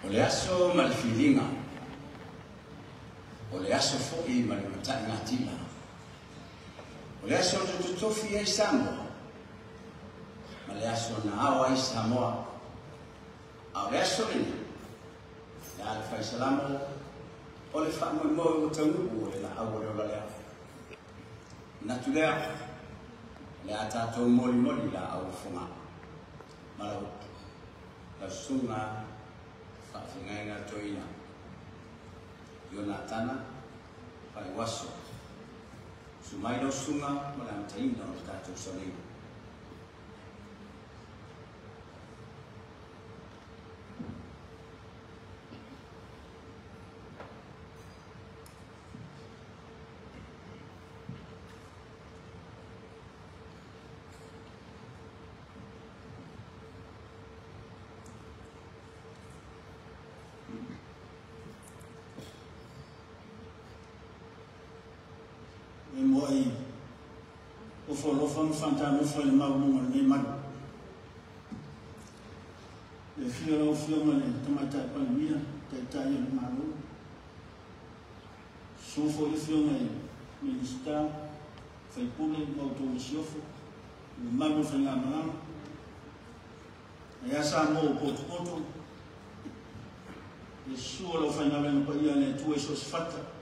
O le aso ma le filinga. O le aso fo'i ma le matai ngatila. O le aso te tutofi ai Samoa. Ma le aso na awa ai Samoa. A le aso ina. Le ale fai salamo. O le wha mo o taungu o le na awa le lea. Natu lea. Le a tātou mori la awa funga. Malau. La sunga. Whawhingainga toina. Iona tana. Pai waso. Sumairo sunga. Mala mtaina o tātou salinga. Moi, o folofan fantano foi maunga nei man. Le fiora o fioma le tamata palmia, taitaia le maru. Sofo le fioma e minister, fai pule, auto le siofo, le maru fai ngamalama. E asa mo o poto, le suo lo fai ngamalama pa ia le tue sos fata.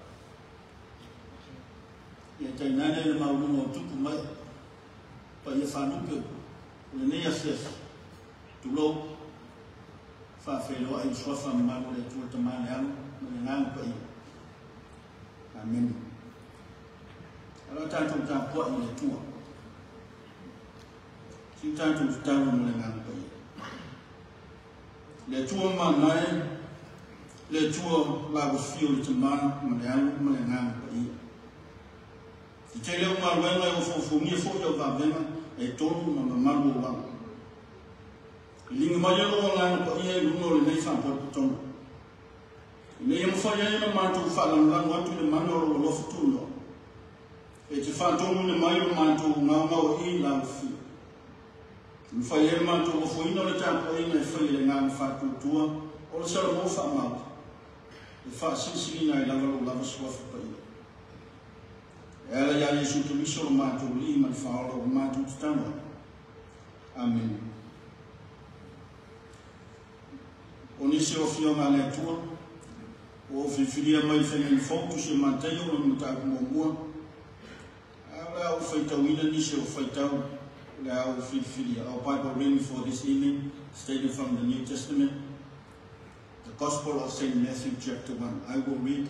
Ia tainane le maunga o tuku mai, pa ia whanuke, le nea sef, tulo, whawhelo ai swafa maru le tua tamane anu, le ngang pa ia. Amen. Ala tātou tā pua i le tua. Si tātou tāru mo le ngang pa ia. Le tua manai, le tua lagu fio le tamane, mo le anu, mo le ngang pa ia. I te leo maruenga o fofungia fo o vavena e tonu ma maru o wang. I linga mai alo o ngana pa ia i luno le nei whampa putonu. I nei mawhai ai na mātou whalangang atu le manoro o lofu tuno. E te whātonu le mai o mātou ngau i lau fi. Mwhai ai mātou o fuina le tāpo ina e whai le ngana whātutua o le sara mo whamau. E whāsisi ina i lavalo lava suafu pa ia. Ela ia Yesu Kristo o mātou li ma whaola o mātou tutanga. Amen. O nisi o whionga le atua, o whiwhiria mai whengen fōtu se māteo o mataku mōmua. Ala au whaitauina nisi o whaitau, le au whiwhiria. Our Bible reading for this evening, stated from the New Testament, the Gospel of St. Matthew chapter 1. I will read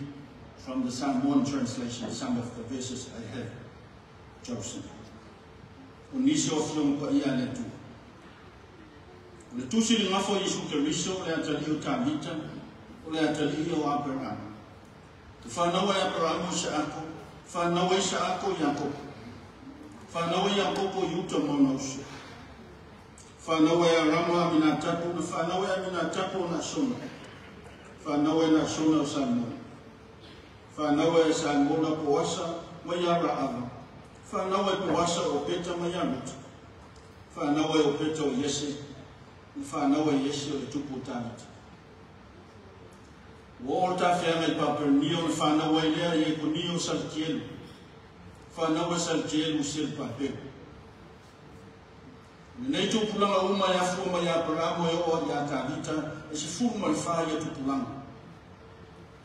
from the Psalm 1 translation, some of the verses I have chosen. O nisi o whiong pa ia le tu. O le tusi li ngafo Yesu Keriso, le atali o Tabita, o le atali o Abraham. Te whanawa e Abraham o Saako, whanawa e Saako Jakob, whanawa e Jakob o Yuta Monos, whanawa e Arama Aminatapu, na whanawa e Aminatapu o Nasona, whanawa e Nasona o Salmon. Whanawa e Salmona Poasa, mai ara ava. Whanawa e Poasa o Peta mai anuta. Whanawa e o Peta o Yese. Whanawa e Yese o tupu tāmita. O ta whianga i Papernio, whanawa e lea e Kunio Saltielu. Whanawa Saltielu sir Papeu. Nei tupulanga uma e afua mai Abrahamo e o i a Tabita, e se furma i whaia tupulanga.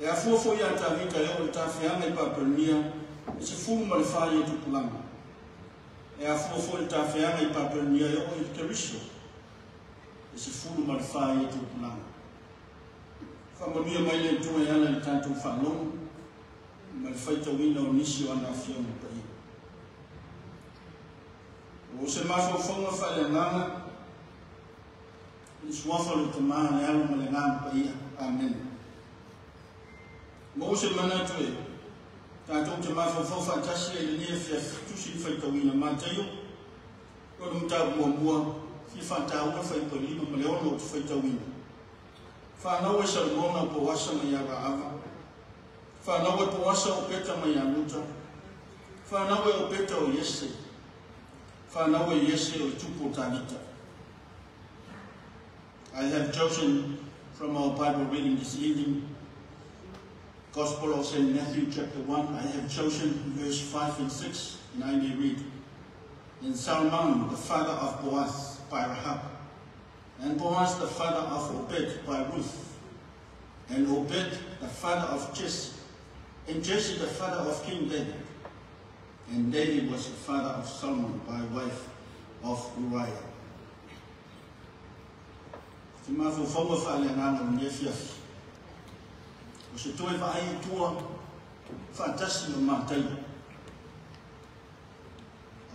E a fuafo ia Tabita e o le tawhianga i Papernia, e se fuma le whaia i tupulanga. E a fuafo le tawhianga i Papernia e o i Keriso, e se fuma le whaia i tupulanga. Whamanuia mai le tua e ana le tātou whalongu, ma le whaitawina o nisi o ana whionga pa ia. O se mawhauwhaunga whaile nganga, i suafa le tamaa le alo ma le nganga pa ia. Amen. Mo se manatu e, tātou te mawhawhau whaitasi e le nia whia tusi whaitawina mātaio, o le mta mua, fi whātaua whaipalima ma le ono o te whaitawina. Whanau e Salmona po wasa mai aga ava, whanau e po wasa o Peta mai anuta, whanau e o Peta o Yese, whanau e Yese o tupu Tabita. I have chosen from our Bible reading this evening. Gospel of St. Matthew chapter 1. I have chosen verse 5 and 6, and I may read. And Salmon, the father of Boaz, by Rahab, and Boaz, the father of Obed, by Ruth, and Obed, the father of Jesse, and Jesse, the father of King David. And David was the father of Solomon, by wife of Uriah. Timafu fonga whaaleanganga mnefiafi. O se toe whaai tua whaatasi o mātai.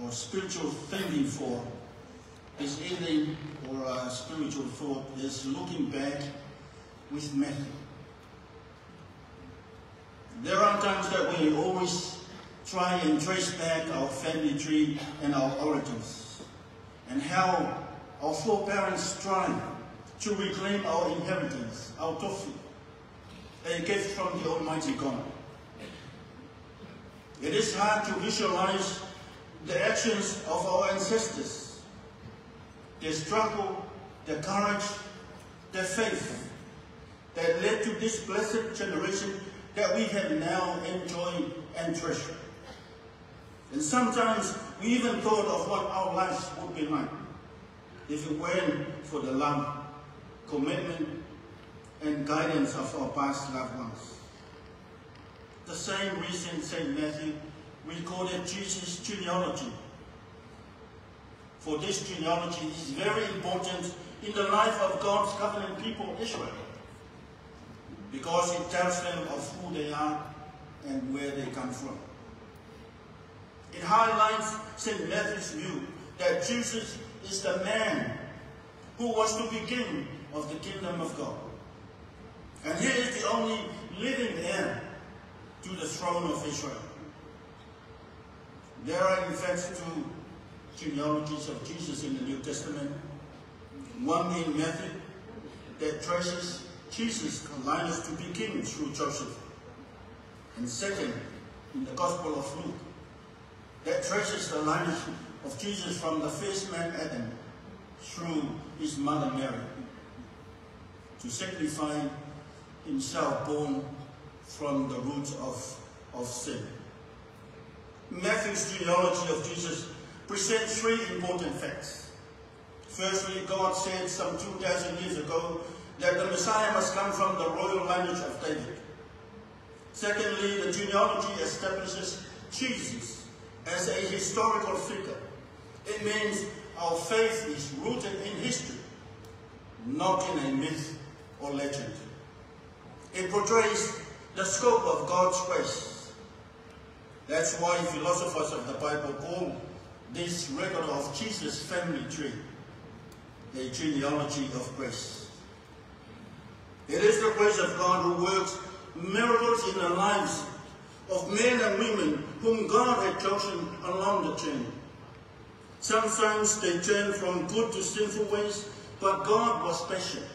Our spiritual thinking for this evening, or our spiritual thought, is looking back with Matthew. There are times that we always try and trace back our family tree and our origins, and how our foreparents strive to reclaim our inheritance, our tofi, a gift from the Almighty God. It is hard to visualize the actions of our ancestors, their struggle, their courage, their faith that led to this blessed generation that we have now enjoyed and treasured. And sometimes we even thought of what our lives would be like if it weren't for the love, commitment, and guidance of our past loved ones. The same reason St. Matthew recorded Jesus' genealogy. For this genealogy is very important in the life of God's covenant people, Israel, because it tells them of who they are and where they come from. It highlights St. Matthew's view that Jesus is the man who was to be king of the kingdom of God. And he is the only living heir to the throne of Israel. There are in fact two genealogies of Jesus in the New Testament. One in Matthew that traces Jesus' lineage to be king through Joseph. And second, in the Gospel of Luke, that traces the lineage of Jesus from the first man Adam through his mother Mary, to signify himself born from the roots of sin. Matthew's genealogy of Jesus presents three important facts. Firstly, God said some 2,000 years ago that the Messiah must come from the royal lineage of David. Secondly, the genealogy establishes Jesus as a historical figure. It means our faith is rooted in history, not in a myth or legend. It portrays the scope of God's grace. That's why philosophers of the Bible call this record of Jesus' family tree a genealogy of grace. It is the grace of God who works miracles in the lives of men and women whom God had chosen along the chain. Sometimes they turned from good to sinful ways, but God was patient.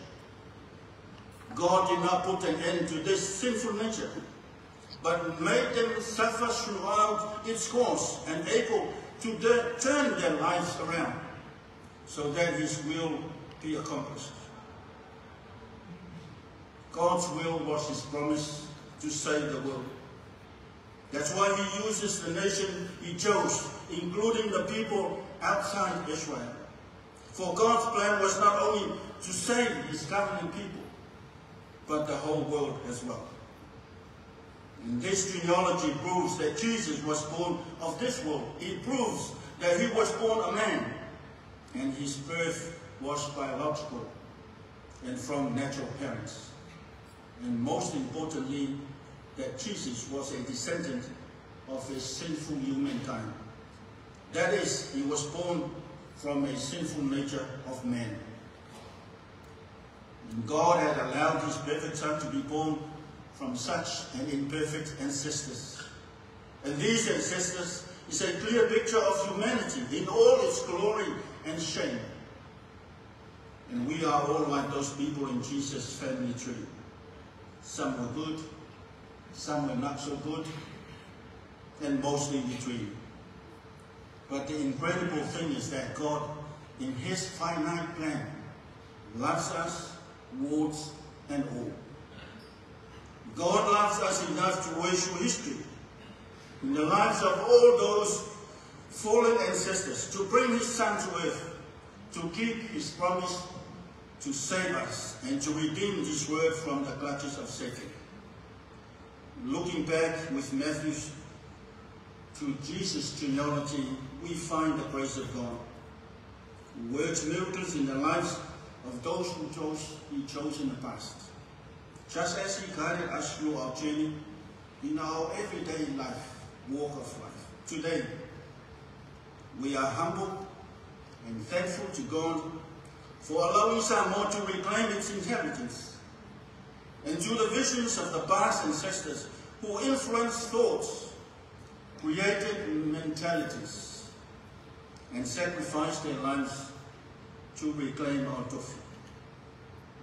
God did not put an end to this sinful nature, but made them suffer throughout its course and able to turn their lives around so that His will be accomplished. God's will was His promise to save the world. That's why He uses the nation He chose, including the people outside Israel. For God's plan was not only to save His covenant people, but the whole world as well. And this genealogy proves that Jesus was born of this world. It proves that He was born a man, and His birth was biological and from natural parents. And most importantly, that Jesus was a descendant of a sinful humankind. That is, He was born from a sinful nature of man. And God had allowed His perfect Son to be born from such an imperfect ancestors. And these ancestors is a clear picture of humanity in all its glory and shame. And we are all like those people in Jesus' family tree. Some were good, some were not so good, and mostly between. But the incredible thing is that God, in His finite plan, loves us, wards, and all. God loves us enough to work through history in the lives of all those fallen ancestors, to bring his Son to earth, to keep his promise, to save us, and to redeem this world from the clutches of Satan. Looking back with Matthew to Jesus' genealogy, we find the grace of God, who works miracles in the lives of those he chose in the past. Just as he guided us through our journey in our everyday life, walk of life. Today, we are humble and thankful to God for allowing Samoa to reclaim its inheritance and to the visions of the past ancestors who influenced thoughts, created mentalities, and sacrificed their lives to reclaim our tofu.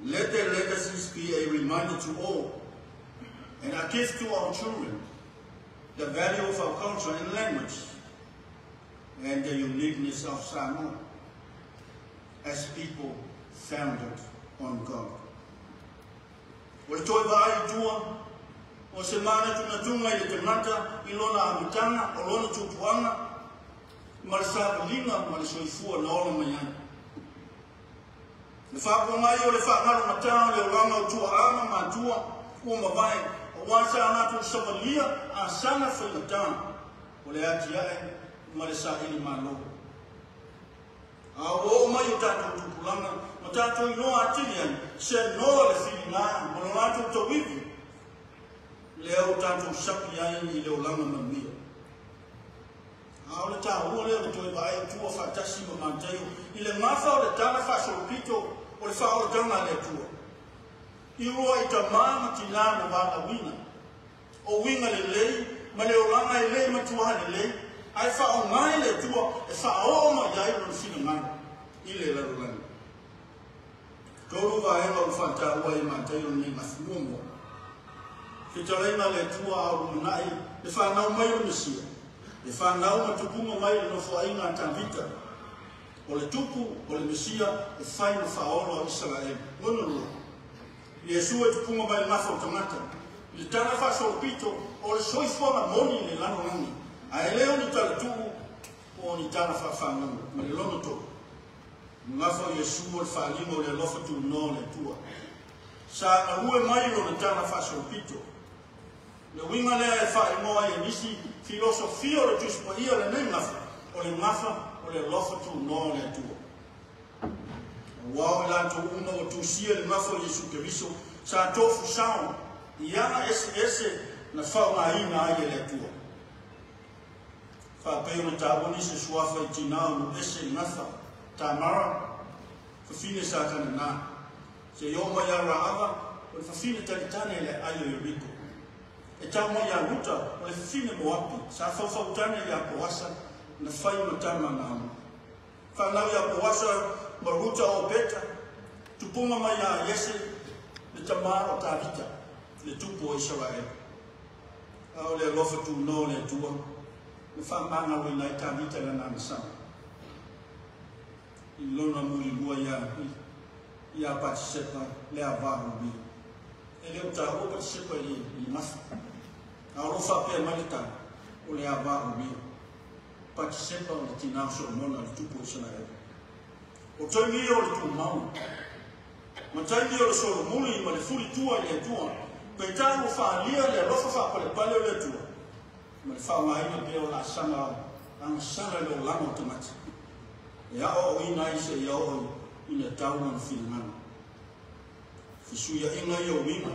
Let their legacies be a reminder to all and a gift to our children, the value of our culture and language, and the uniqueness of Samoa as people founded on God. O le toi vai tua, o se mana tunga i le temata, i lona amitanga, o lona tupuanga, ma le sabalinga, ma le soifua na ola mai ai. Le whapongai o le whangaro matao, le oranga o tua ama ma tua, o mawai, o wasa anatu sabalia, a sana whaingatang, o le ati ai, ma le sa ili malo. A o mai o tātou tupulanga, o tātou inoa atilian, se noa le whiringa, mo no mātou tawiwi, leo tātou sapi ai i leo langa mamia. A o le tā ua leo le toi vai tua whatasi ma manteo, i le mawha o le tāna whasolopito, o le wha o le tanga le tua. I roa i ta māma ki nāna wāna wina, o winga le lei, ma leo langa i lei ma tua le lei, ai wha o ngai le tua, e wha o ma iai ron whina ngana, i le larulani. Tōru wa enga u whanta ua i mātairo ni mawhumuamua. Ke tareina le tua a rumunai, e whanau mai o Mesia, e whanau ma tupunga mai le nofo ainga tāwita. O le tupu, o le Mesia, e whaina whaolo a Israel. Ngono rua. Iesu e tupunga mai le mafo tangata. I le tana whasolopito, o le soifua moni le lano rangi. A e leo ni tala tuku o ni tala whawhanau, ma le lono tō. Ngafo Iesu o le whaalima o le lofa tu no le tua. Sa na ue mai o le tala whasolopito. Le winga lea e whaingoa e nisi filosofia o le tuspa ia le nei ngafa, o le ngafa o le lofa tu no le tua. Wao e lanto una o tusia le ngafa o Iesu Keriso, sa tofu sao, iana ese na whaunga ai le tua. Whapeo na tāwani se suafa i tinao no ese i ngafa, tā mara, whawhine sa kana nā. Se iau mai a rāava, o le whawhine taritane le aio i riko. E tau mai a ruta, o le whawhine moapi, sa whawhautane i a poasa, na whai ma tama ngāma. Whanau i a poasa, ma ruta o beta, tupunga mai a Iese, le tamara o tāwita, le tupu o Israel. Au le lofa tu no le tua, le whamanga wina i tāwita le nāna sama. I lona muri lua i a Patisepa le a Varubi. E leo tā o Patisepa i mafa. A rofa pēr malita o le a Varubi. Patisepa o le tinao Solomona le tupu o Israel. O taimi o le tu mau. Ma taimi o le Solomoni ma le furi tua i le tua. Pei tā o whaalia le rofa whapale pale o le tua. Ma le whaungaina pēr o la sanga, ang sanga le o langa o tamati. E ao o ina i se iau o ina tauna na whingana. Fisuia inga i o winga,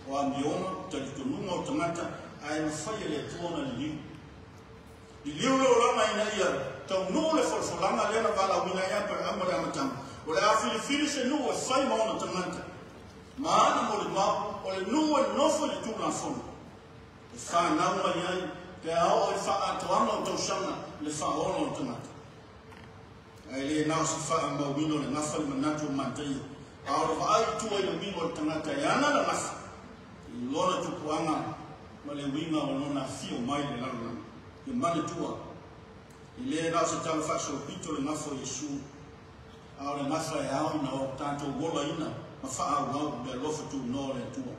o a mionga, tali tonunga o tangata, a e mawhai le tuona li liu. Li liu leo lama ina ia, tau nuu le whalwhalanga lena wala wina ia pa amare amatanga. O le a whili se nuu e whai maona tangata. Maana mo le mau, o le nuu e nofo li tūna whonu. E whanau mai ai, pe ao e wha atoanga o tausanga le whaona o tangata. Ai le nao si wha mawino le ngafa le manatu o mantai. Aoro wa ai tua i le wingo le tangata e ana la ngafa. I lona tupuanga ma le winga o lona fio mai le lalana. I mane tua. I le nao se tala wha so pito le ngafa o Iesu. Aoro le ngafa e ao ina o tātou wola ina. ma wha au me lofa tu no le tua.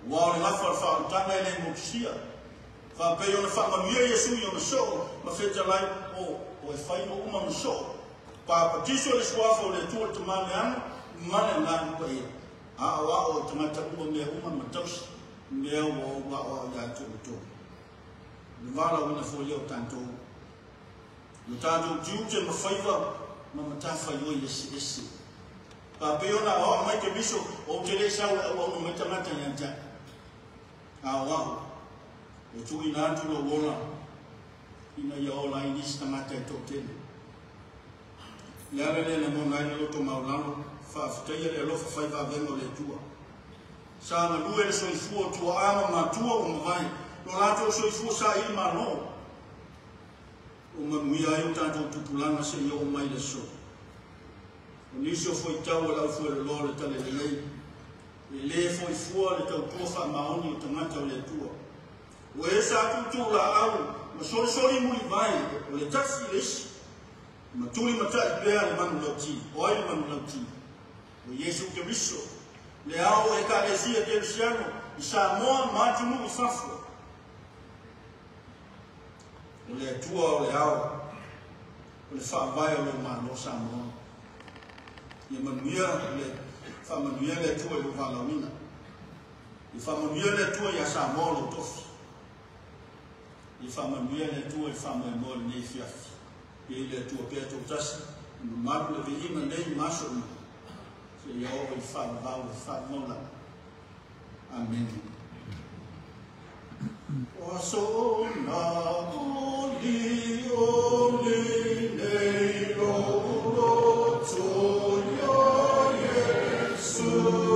Wa le lafa wha tanga ele mokisia. Wha pe ona wha manuia Yesu i ona so, ma wheta lai o e whai o uma so. Pa patiso le suafa o le tua te mane ana, mane ngā kwa ia. A wa o tamata uma mea uma matausi, mea o wa o ia tu. Vala wana fo leo tanto. Yo tanto jiute ma faiva ma matafa yo esi. Pa peona o mai ke biso o te le sau o mai tamata yanta. A wa o tu ina tu lo wona. Ina ya ola inis tamata to tele. Ya le na mo ngai lo to maulano fa fteia le lo fa faiva vengo le tua. Sa na lue le so fu tu ama ma tua o mai. No lato so fu sa il mano. O manuia eu tanto tupulanga se yo mai le so. O niso foi tau la fu le lore tale le lei. Le foi fu le tau tofa maoni o tamata le tua. O esa tu la au, ma so muri vai, o le tasi lesi. Ma tuli mata bea le manu lauti, o ai manu lauti. O Yesu Kristo. Le au e ka lesia ke Luciano, i sa moa matumu i fafu. O le tua o le au, o le whaavai o le mano Samoa. Ia manuia le whamanuia le tua i o Valaunina. I whamanuia le tua i a Samoa lo tofi. I whamanuia le tua i whamanuia le nei fiafi. I le tua pia tō tasi, i maru le vihima nei maso i. Se ia o i whaavau i whaamaula. Amen. O na oli oli nei lo to ya Yesu.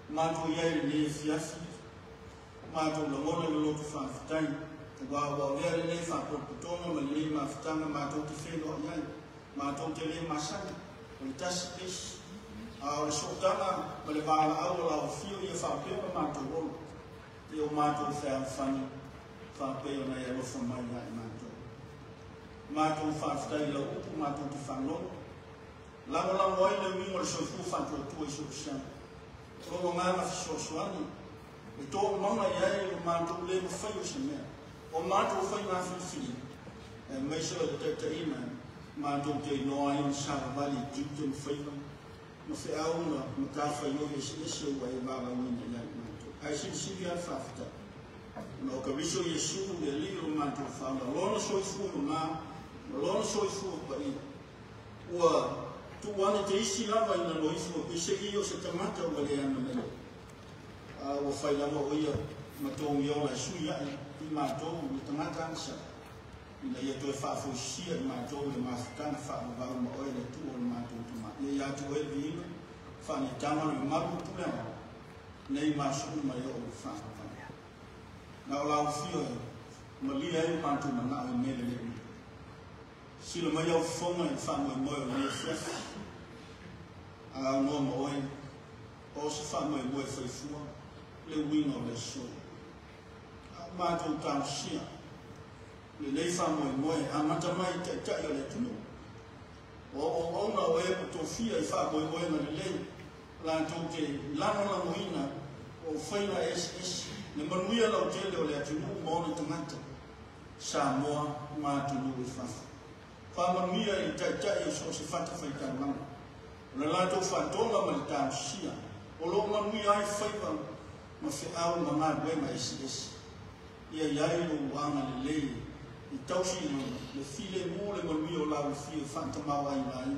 Mato yai le fiafi. Mato la ngona le lotu whaafitai. Wa wea le whaapotonga ma le mawhitanga mato te whenua yai. Mato te le masani. O le tasi pesi. O le sotanga ma le wala au la o fio ia whaapeo mato rolo. Te o mato whaafitai. Whaapeo na ia lofa mai yai mato. Mato whaafitai la upu mato te whanolo. Lango ai le wingo le sofu whaatua i sofusiana. Rono ngana fisosuani. E tō maunga iai o mātou le mo whai o se mea. O mātou whai ngā whiwhiri. E meisera te te ina, mātou te inoa i Sara Valley, Jute mo whaiwa. Ma whi aunga, ma tā whai o ese ese ua e wāra wina iai mātou. Ai siri ai whawhita. No ka riso Yesu le li o mātou whauna. Lona soifu o ngā, lona soifu o pa ina. Ua, tu wane te isi lava ina loifu o pise i o se tamata o wale ana mele. O whai lama o ia matongi o la suia i mātou i tamata ansa. Ina ia toi whaafoisia i mātou le mawhitanga whaavavau ma oe le tu o le mātou tamata. Ia ia tu e vina, whani tamana i maru pulema. Nei māsuru mai o le whaavavau. Nā o lau fio e, ma lia e mātou mana o mele le ui. Sila mai au whonga i whanua i moe o le whefi. A au noa ma oe, o se whanua i moe whaifua. Le wino le so. Mātou tāu sia. Le leifa moe moe, a mata mai te tai o le tunu. O ona o e puto fia i wha moe moe na le lei. Lātou te lana la moina o whaina es. Le manuia lau tele o le atunu mōna tangata. Sa moa mātou nui whafu. Wha manuia i tai o so se whata whaita langa. Le lātou whatonga ma le tāu sia. O lo manuia ai whaiva ma whi au ma ngā rue ma esi. Ia iai o wanga le lei. I tausi no le file mō le manui o lau fia whanta mau ai nai.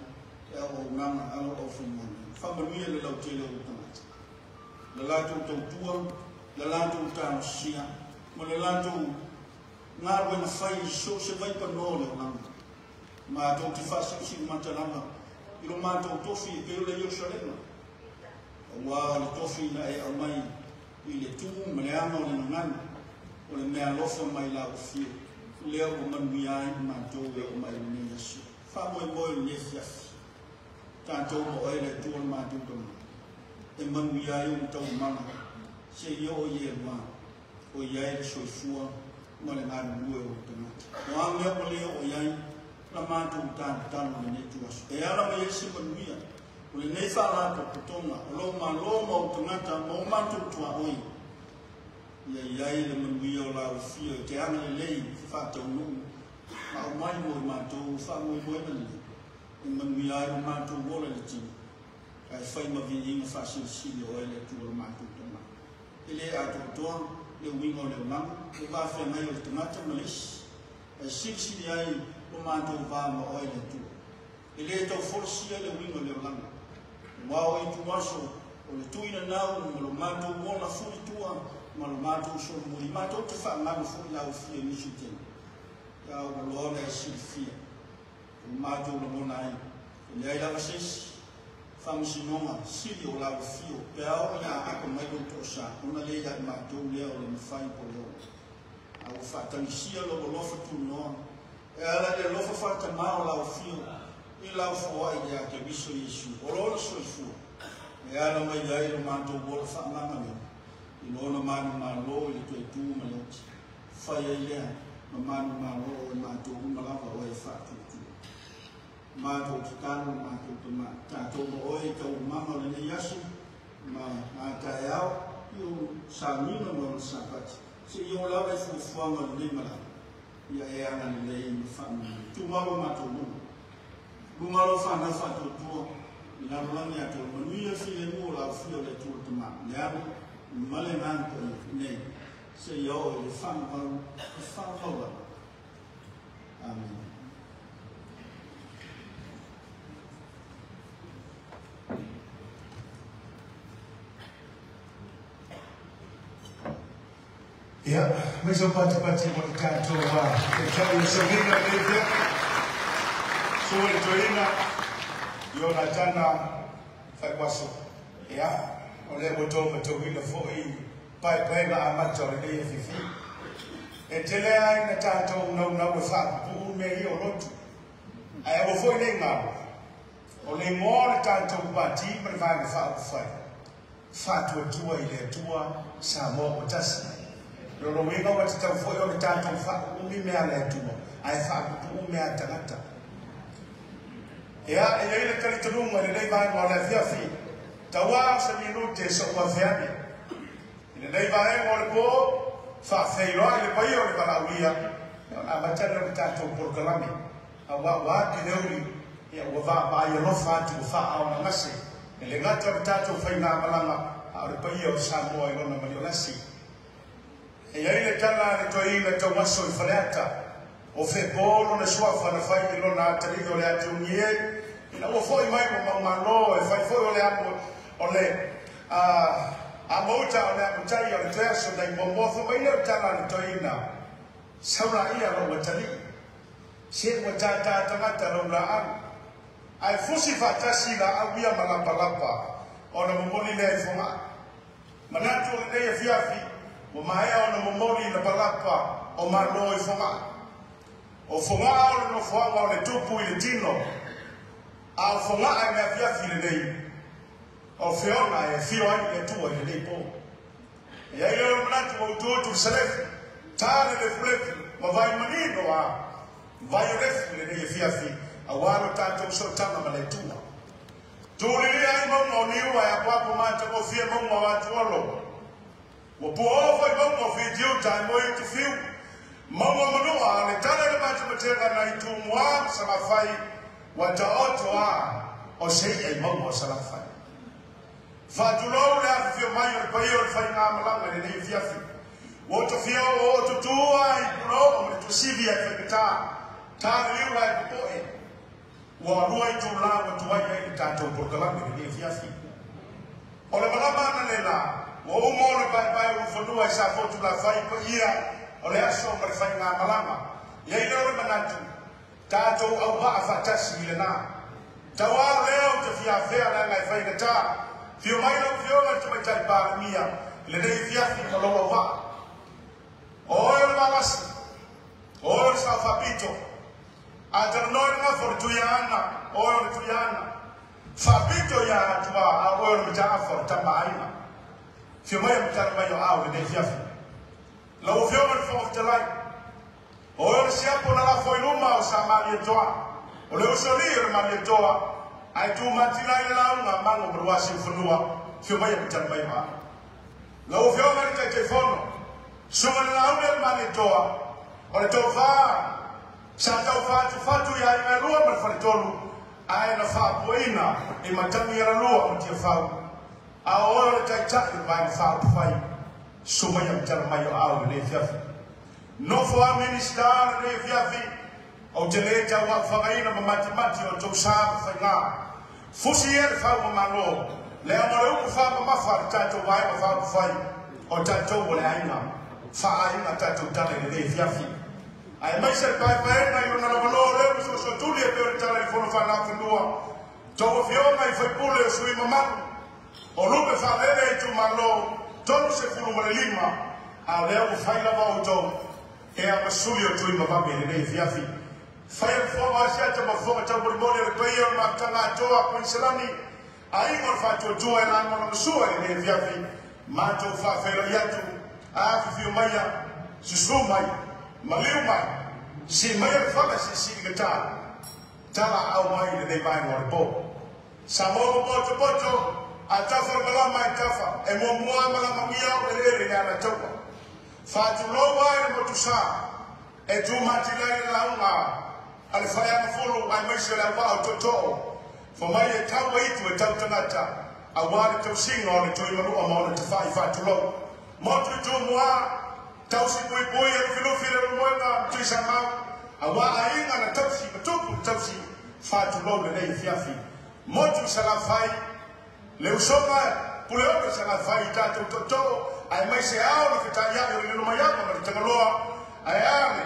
E o nganga alo o whinmoni. Whamanuia le lau tele o tamata. Le lātou tautua, le lātou tāna sia. Mo le lātou ngā rue na whai i so se vaipa no le o nganga. Mātou te whasiksi matanama. Ilo mātou tofi e peo le Iosalema. Wā le tofi na e au mai. I le tumu ma le ama o le nangana o le mea lofa mai lau fio lea o manui ai mātou e o mai le Yesu whamoe moe le fiafi tātou mo oe le tua mātou tama e manui ai o tau mana se i o ie ma o iai le soifua ma le ngāru lue o tamata o amea o leo o iai la mātou tātano le netu aso e ala me ese manuia o le nei whālata putonga, o lo maloma o tangata, mo mātou tua oi. Ia iai le manuia o lau fio, te ana le lei, whātau nuu. Ma o mai mo i mātou, whāmoi moe na le. E manuia ai o mātou wola le tini. Ai whai ma vi inga whāsil sili o ele tu o mātou tama. E le ato toa, le wingo le manga, e wāwhia mai o le tangata malis. Ai sili ai o mātou wāma o ele tu. E le tau forsia le wingo le manga. Wao i tuaso o le tuina nau ma lo mātou mōna furi tua ma lo mātou so muri mātou te whaangana furi lau fia nisi tēne. Ka o loona e siri fia. O mātou la mōna ai. E le ai lava sesi whamisinonga siri o lau fio. Pe ao ia ako mai roto o sa. Ona le ia mātou lea o le mawhai po leo. A o whaatangisia lo o lofa tu noa. E ala le lofa whaatama o lau fio. I lau whaua i ea te viso Yesu. O lona soifua. E ana mai ai lo mātou bola whaamanga mea. I lona manu mālo i le tue tū maloti. Whai ai lea. Ma manu mālo o mātou umalawa o e whaatutu. Mātou ki tānu, mātou te mā. Tātou mo oe tau mama le nei asu. Ma tae au. I o sāmina mo na sāpati. Se i o lawa i fuafuanga le nei mala. Ia e ana le lei ma whaamanga. Tu malo mātou muna. Bungalo whana whato tua, i narulangi a tō manuia while mua lau whio le tūra tama. Le aru, male nānta i nei, se i au i le whanau, i whanau. Amen. Ia, mai so pati mo le tātou wa, e tau i sa vinga meita. So e toina, yo na tana whai waso. Ia, ole boto boto ina foi pai na amato le fifi e tele ai na tanto na fa pu me io rotu ai o foi nei ma ole mo tanto bati per vai fa tua ile tua sa mo tas lo me no wati ta foi o tanto fa mi me ala tua ai fa pu me atangata ya ile tali tunu ma le dai vai mo la fiafi tawa sa minute so wa fiafi ile dai vai mo le po fa feiro ile pai o le balauia a matana le tanto por kalami wa ke neuri ya wa va ya no fa tu fa au na masi ele ngata tanto fa na malama a le pai o sa mo i lona maliolasi e ya ile tala le toina to maso i falata o fe polo na sua fa na fai lo na tali do le atungie ina o foi mai ma lo e fai foi o le amo o le a mota o le amutai o le treso dai bombo mai le tala le toina saura ia lo tali se mo tata tangata lo la ai fusi fatasi la awia malapa lapa o na momoli le fonga manatu le fiafi o mai o na momoli le palapa o malo e fonga o fonga no fonga o le tupu i le tino a fonga ai me fiafi le nei o fiona e fio ai le tua i le nei po e ai le manatu o tu selefi tale le flefi ma vai manino a vai refu le nei fiafi a waro tanto so tama ma le tua tuli ai mo ni wa ya kwa ma ta ko fie mo wa tuolo wo po foi mo video time mo to feel mama manoa le tala le mata matega na itu mwa sama fai wa ta otoa o sei ai mama sala fai fa tu lo le afio mai o paio fai na malanga le nei fiafi wo to fio o to tua i pro o to sivia feketa ta le la ko e wa ruai tu la wa tu ai ai tanto por kala le nei fiafi o le malama na le la wo mo le bai o fonua sa fotu la fai ko ia o le aso ma fai ngā malama ia i leo le manatu tātou au haa whatasi le nā tawa leo te fia fea la ngai whai na tā fio mai lau fio mai te mai tai pāramia le nei fiafi ma loa wā o oi le mawasi o oi le sa whapito a tana noi ngā for tuiana o oi le tuiana whapito ia atua a oi le mita afor tama aina fio mai a mita mai o au le nei fiafi lau fio man fo te lai o le siapo na la foi luma o sa mali toa o le usoli o mali toa ai tu mati lai la una mango berwasi funua fio mai bitan mai ma lau fio man te fono suma la una mali toa o le tofa sa tau fatu ya i lua ma fa tolu ai na fa poina e matami ra lua o te fa a o le tai tai ba fa fai suma ya bitan mai o au le fiafi no fo a ministar le fiafi o te le ta wa whakaina ma mati o tau sa whainga fusi e le whau ma malo le amore uku wha ma mawha tatou vai ma whau whai o tatou o le aina wha aina tatou tale le fiafi ai mai se pai na i ona malo le so tuli e peo tale fono whana whanua tau fio mai whai pule o sui ma manu o lupe wha lele i tu malo tonu se fulu ma le lima a leo o whai lava o tau e a masuli o tui mamami le nei fiafi whai o whonga asiata ma whonga tau morimoni o le paia o matanga atoa Queenselani a ingon whatua tua e ranga na masua le nei fiafi mātou whawhera i atu a whiwhio maia susu mai maliu mai si maia le whanga si gata tala au mai le nei mai ngore po sa momo poto a tafa malama i tafa e mo mua malama ngia o le ere ngana taupa fatu lowa e mo tu sa e tu mati lai la unga al faya mafulu ai mai se la ba o toto fo mai e tau ai tu e tau tanata a wale tau singa o le toi manu o maona te fai fatu lo mo tu mua tau si pui e filu file o moena tui sa mau a wa a inga na tau si matupu tau si fatu lo le nei fiafi mo tu sa la fai le usonga pule o sa la fai tatu toto ai mai se au ni ta ya le no mai ama te ngaloa ai ame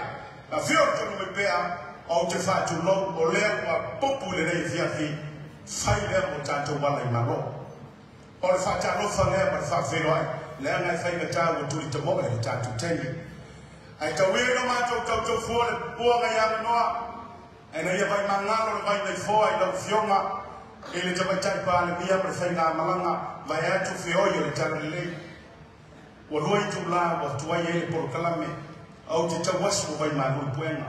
a fio to no me pea o te fa tu lo o le wa popu le nei fiafi fai le mo tanto wala i malo O le whaatalofa lea ma le whaafero ai. Lea ngai whainga tāu o turi tamoe le tātu teni. Ai tauiri no mātou tautau fua le pua ngai ame noa. Ai na ia vai mangalo le vai nei foa i lau fionga. E le tamaitai pā le mia ma le whainga malanga. Vai atu whioi o le tala le lei. Wa rua i tu la wa tuai e le poro kalame. Au te tawasu o vai mānui puenga.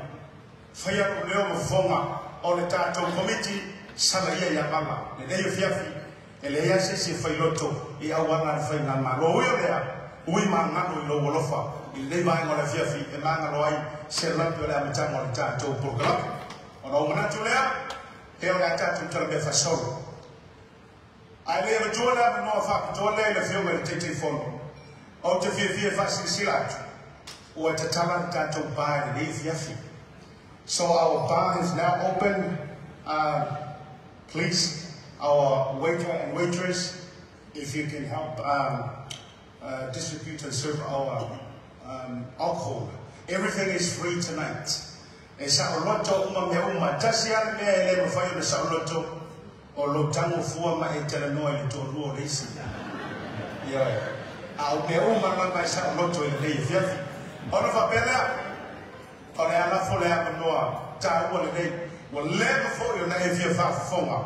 Whaia o leo mo fonga o le tātou komiti sala ia ia mama. Le nei o fiafi. E le ea se whailoto i awanga le whainga malo. Ui o lea. Ui mangano i lo wolofa. I le nei mai o le fiafi. E mangalo ai se lampi o le amatanga o le tātou poro kalame. O na umanatu lea. E o le tātou tala me whasolo. Ai le ema tuole ame noa whakatole le whiunga le teitei whono. O te whiawhia whasilisila atu. O te tala ni tātou bar le fiafi. So our bar is now open. Please, our waiter and waitress, if you can help distribute and serve our alcohol. Everything is free tonight. E sa o loto uma me uma tasi ana me ele mo fai na sa o loto o lo tango fua ma e tele noa le to ruo le isi. Ya. A o me uma ma mai sa o loto e le fiafi. Ona fa bela. Ona ala fo le ama noa ta o le le. O le mo fo yo na e fia fa fonga.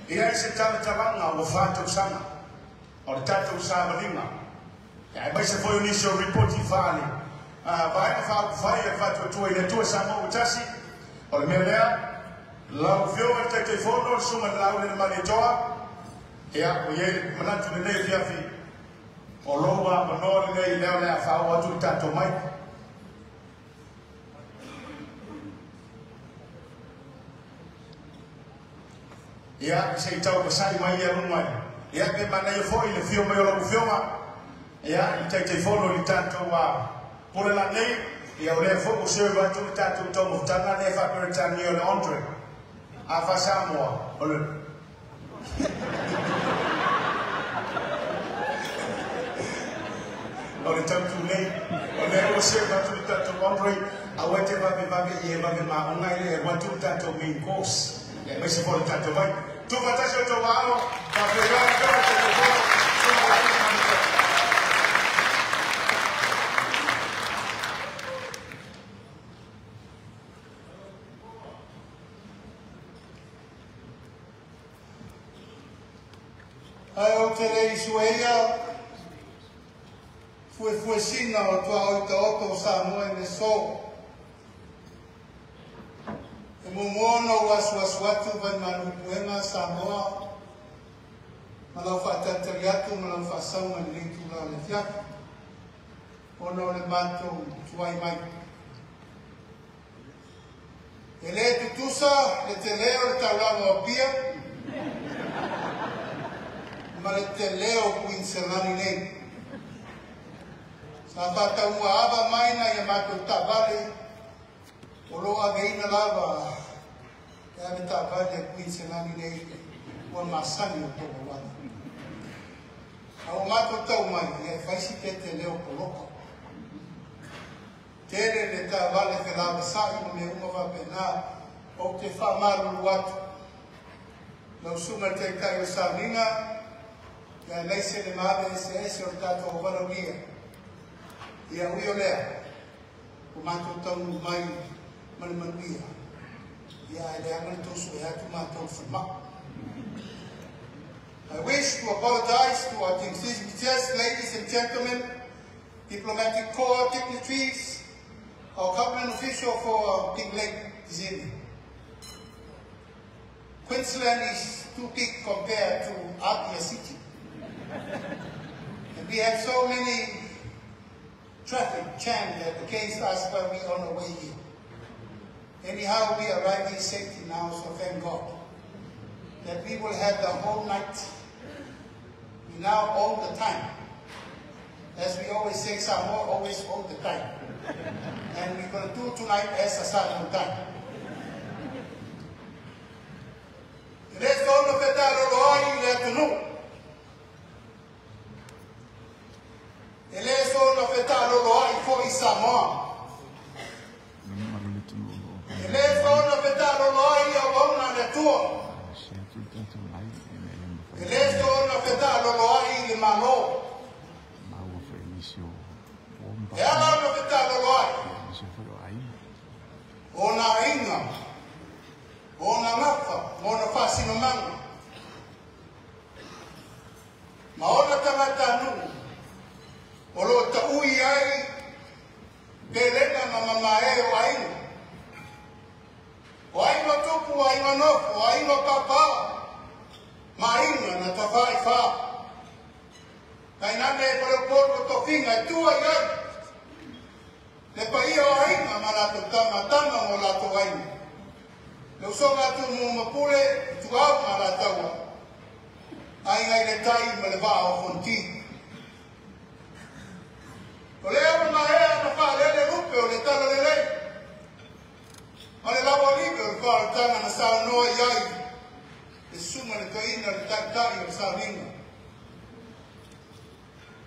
E ai se tala talanga o fa to sana. O le tato sa malinga. Ya mai se fo yo ni so report I fali. Vai na vai e vai tu ile tu sa mo tasi o le melea la vio te telefono suma la le malitoa ya o ye manatu le via fi o loba no le le le fa o tu tato mai ya se tau ko sai mai ya mai ya pe mana yo foi le fio mai o lo fio ma ya te telefono li tanto wa por la lei e o le fogo se va tu tato tomo tanga ne fa per tani o le entre a fa samo o le o le tanto lei o le o se va tu tato entre a wete va e va ma una ile va tu tato main course e me se por tato vai tu va tato to va pa pegare ai o te rei sueia fue sina o tua oita oto Samoa ne so e momono wasu atu vai manu puenga Samoa malau whatatariatu malau whasau mani ritu la le fiaka ono le matou tuai mai e le tutusa le te leo le taulaga o pia ma le te leo kuinselani nei. Sa whata ua ava maina ia mātou tāwale o loa geina lava ke ave tāwale a kuinselani nei o masani o tōko wala. A o mātou tau mai ia e whaisi ke te leo poloko. Tere le tāwale ke lava sa'i mo me unga whapena o te whamaruru atu. Lau sunga te kai o Saminga ia lei se le mave ese o tato o varogia. Ia ui o lea, o mātou taunu mai mani manuia. Ia e lea ngani tosu e atu mātou whama. I wish to apologize to our distinguished ladies and gentlemen, diplomatic corps dignitaries, our government official for Big Lake Zini. Queensland is too big compared to Apia City. And we have so many traffic jammed against us when we are on the way here. Anyhow, we arrived in safety now, so thank God that we will have the whole night. We now own the time. As we always say, Samoa always own the time. And we're going to do tonight as a starting time. Let's all look at that. Ele so no fetalo lo ai foi Samoa. Ele so no fetalo lo ai o bona de tuo. Leso na feta lolo ai le malo. E ala na feta lolo ai. Ona inga. Ona ngafa, ona fasino manga. Maona tangata nu. Olo ta ui ai. Pelena mama mae o ainga. O ainga tupu, o ainga nofu, o ainga papa. Mainga na tawhai wha. Kainane e kore kore to whinga e tua iai. Le pa ia o ainga ma lato tanga mo lato ainga. Le usonga tu mo mapule tu au ma lataua. Ainga i le tai ma le vaa o fonti. O le ama ma ea na wha lele rupe o le tala le lei. O le lawa libe o le wha tanga na sao noa iai. Le suma le toina le takai o sao ninga.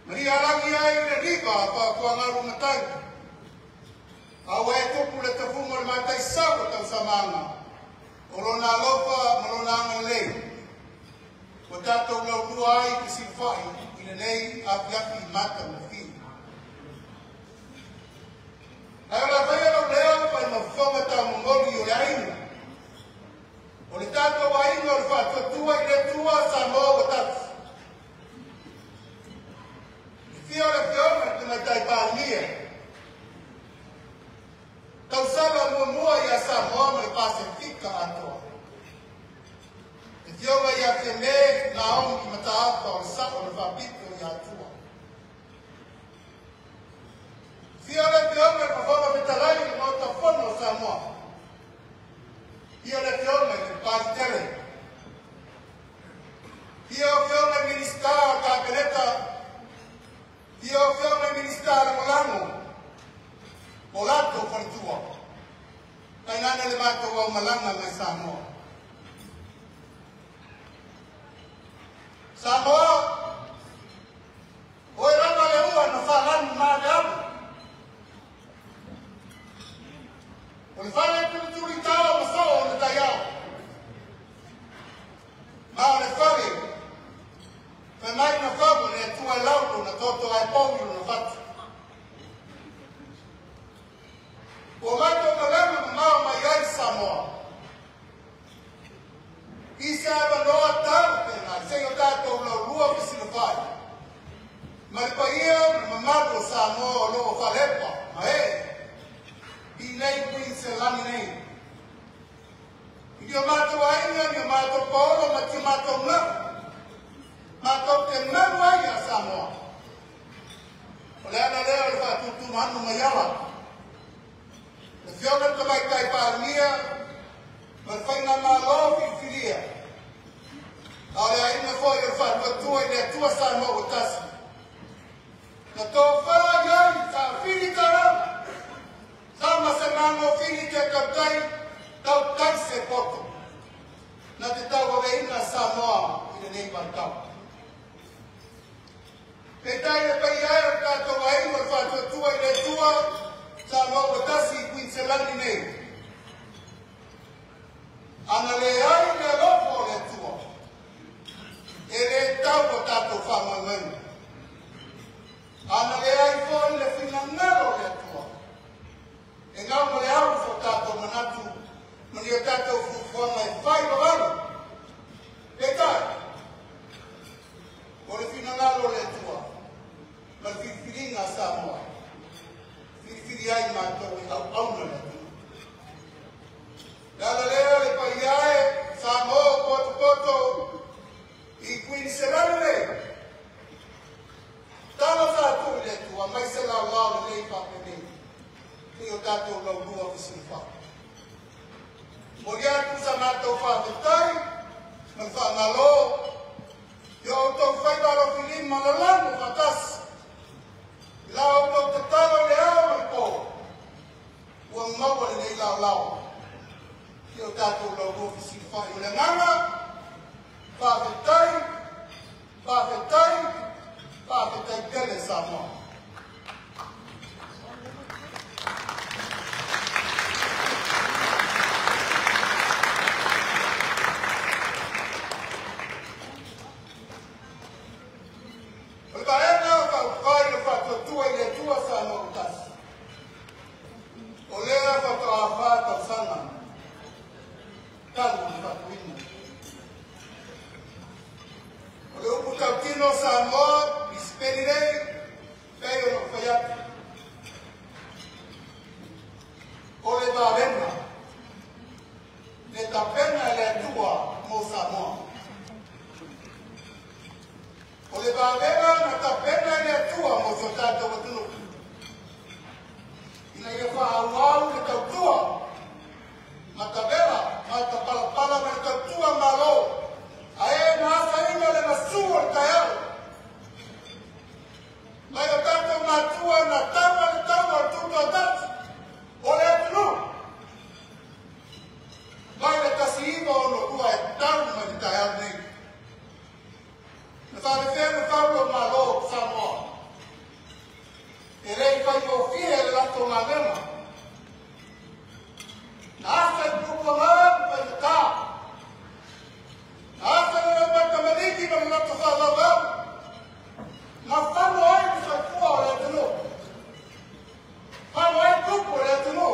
Maria alangi ai le riba pa kua ngaru matai. Awa e tupu le tafunga le matai sao tau samanga. O lona alofa ma lona anga lei. O tatou lau lua ai ki silfai i le nei api api i mata ma fi. Ai la whaia lau leo pa i mawhonga tau mongoli o le ainga. O le tatou ainga o le whatuatua i le tua sa mo o tatu. Fia le whionga te mai tai pālia. Tau sala mua i a Samoa ma le Pasifika atoa. E whionga i a Feme na ongi mataapa o le sako le whapito i atua. Fia le whionga i mawhonga metalai i mauta whono o Samoa. Ia le whionga i le Paritere. Ia o whionga i Ministar o Kapeneta. Ia o whionga i Ministar o Molango. O lato whanitua. Kainana le mātou au malanga mai Samoa. Samoa, o e rama le ua na whalanu mā le amu. O le whale turi tāo ma sao o le tai au. Mā o le whale, whamai na whamu ne tua lauto na toto ai pōngiru na whatu. O mato malama ma mao mai ai Samoa. Isa ava noa tau pena, sei o tātou lau rua pisina whai. Ma le paia na mamaro Samoa o loo whalepa, ma e. I nei kuin se lani nei. I o mato ainga, i o mato polo, ma ti mato ngau. Mato te ngau ai a Samoa. O le ana leo le whatutu manu mai ala. Le whionga te mai tai pāmia, ma le whainga mā lofi whiria. A le aina fo i le whatuatua i le atua sa mo o tasi. Na tō whara iai, sa whiri tarau. Sa masanano whiri te kautai, tau tai se poto. Na te tau ave ina Samoa i le nei pantau. Pe tai le pai ai o tātou aina o whatuatua i le tua, sa mo o tasi i Queenselani nei. Ana le ai le lofo le tua. E le tau o tātou whamangai. Ana le ai fo le whinangaro le tua. E ngau mo le au fo tātou manatu. Mani o tātou fufuanga e whai wawaru. E tai. O le whinangaro le tua. Ma whiwhiringa Samoa. Whiwhiri ai mātou i au auna le tua. Lala lea le pai ai, Samoa poto poto. I Queenselani nei. Tala tātou le tua, mai se lau lau le nei whape nei. Te o tātou lau lua visini wha. Mori atu sa mātou whape tai, ma whangalo. Yo tau whaibaro whilim malalango whatas. Lau tau tatalo le au mai po. Ua maua le nei lau lau. Te o tātou lau lua visini wha. I le nganga, whawhetai, tele Samoa. matua na tawa tuto tatu. Ole tunu. Vai le kasiiva ono ua e tau ma ni tai au nei. Na whare whena whaulo malo Samoa. E rei kai o fia e lato ngā lema. Na asa i pupo ngā pa i tā. Na asa i ngā maka mariki ma lato whālau. Na whano ai ni whai pua o le tunu. Whano ai kupu o le tunu.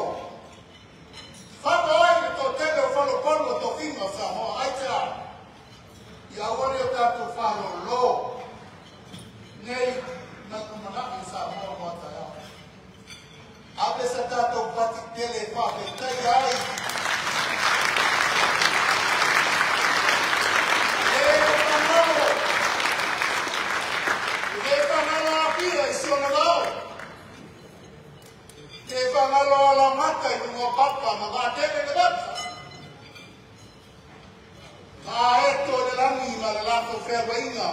Whano ai ni tō tele o whano pono o tō whima o Samoa. Ai te a. Ia ore o tātou whano lo. Nei na kumanaki Samoa mo ta ia. Ape sa tātou pati tele whape tai ai. Whangalo ala mata i mua papa ma wātene le wata. Ka eto le langi ma le lato whea inga.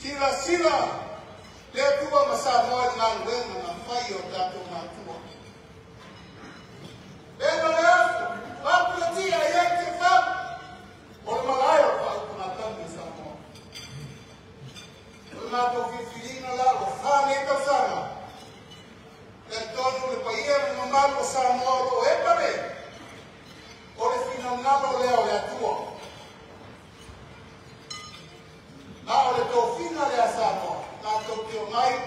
Sila sila le tua ma sa moa i ngā luenga na whai o tātou ngā tua. Ena le afu, wāpu le tia i eke whau. O le malai o whau kuna tangi sa moa. O le mātou whiwhirina la o whāne ka whanga. E tonu le paia ni mamalo Samoa o e pare. O le finangalo leo le atua. Na o le tō fina le a Samoa. Na tō teo mai.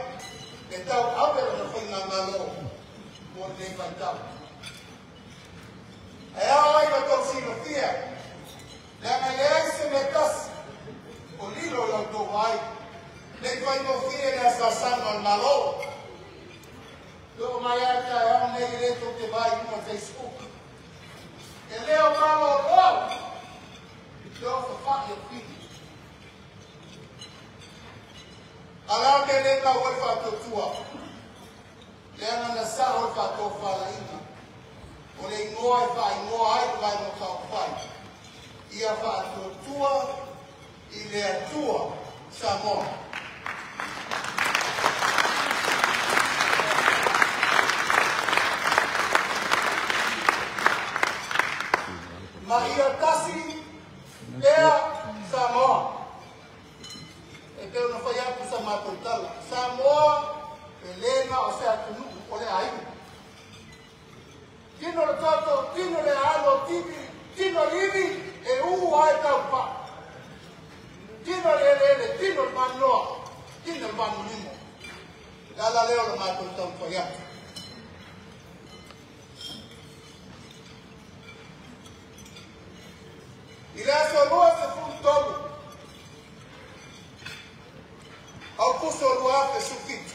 E tau awera na finangalo. Mo le paitau. E au ai wa tō sino fia. Le anga le ai se me tasi. O lilo lau tō mai. Le kai mo fia le a sasano al malo. Leo mai ata e au nei reto te vai no Facebook. E leo malo o. Leo fa fai o fini. Alau ke le ka oi fa totua. Le ana na sa oi fa to fa la ina. O le ingoa e fa ingoa ai vai no ka fai. Ia fa totua i le atua Samoa. Ma ia tasi lea Samoa. E teo na whai aku sa mātoutala. Samoa e lena o se atunu o le aiu. Tino le toto, tino le ano, tino livi e ai tau pa. Tino le, tino le manoa, tino le manu limo. Lala leo le mātoutala whai aku. I le aso roa se fun tolu. Au kuso roa te sufitu.